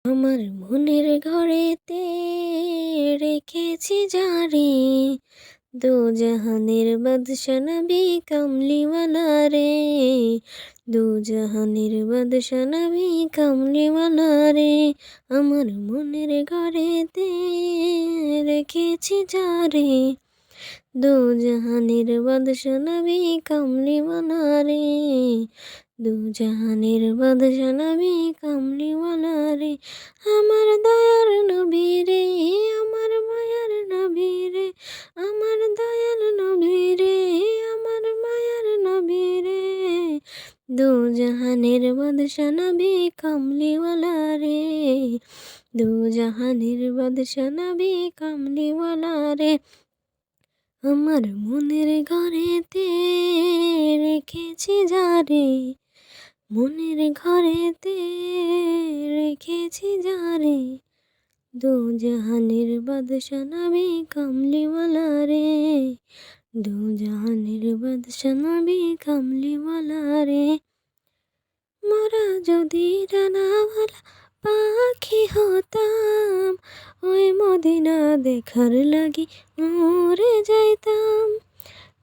আমার মনের ঘরেতে রেখেছি যারে, দোজাহানের বাদশা নবী কামলিওয়ালা রে। দোজাহানের বাদশা নবী কামলিওয়ালা রে। আমার মনের ঘরেতে রেখেছি যারে, দোজাহানের বাদশা নবী কামলিওয়ালা রে। দোজাহানের বাদশা নবী কামলিওয়ালা রে। আমার দয়ার নবী রে, আমার মায়ার নবী রে, আমার দয়াল নবী রে, আমার মায়ার নবী রে। দোজাহানের বাদশা নবী কামলিওয়ালা রে। দোজাহানের বাদশা নবী কামলিওয়ালা রে। আমার মনের ঘরেতে রেখেছি যারে, মনের ঘরেতে রেখেছি যারে, দোজাহানের বাদশা নবী কামলিওয়ালা রে। দোজাহানের বাদশা নবী কামলিওয়ালা রে। মোরা যদি ডানাওয়ালা পাখি হতাম, ওই মদিনা দেখার লাগি উড়ে যাইতাম।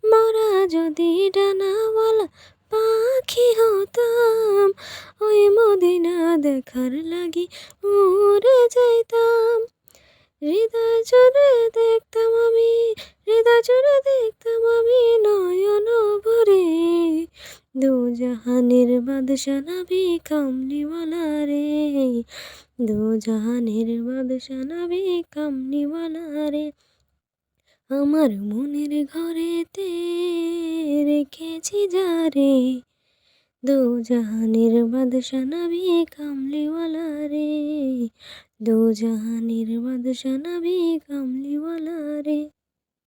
মোরা যদি ডানাওয়ালা পাখি হতাম, ওই মদিনা দেখার লাগি উড়ে যাইতাম। হৃদয় জুড়ে দেখতাম আমি, হৃদয় জুড়ে দেখতাম আমি নয়ন ভরে। দোজাহানের বাদশা নবী কামলিওয়ালা রে। দোজাহানের বাদশা নবী কামলিওয়ালা রে। আমার মনের ঘরেতে রেখেছি যারে, দোজাহানের বাদশা নবী কামলিওয়ালা রে। দোজাহানের বাদশা নবী কামলি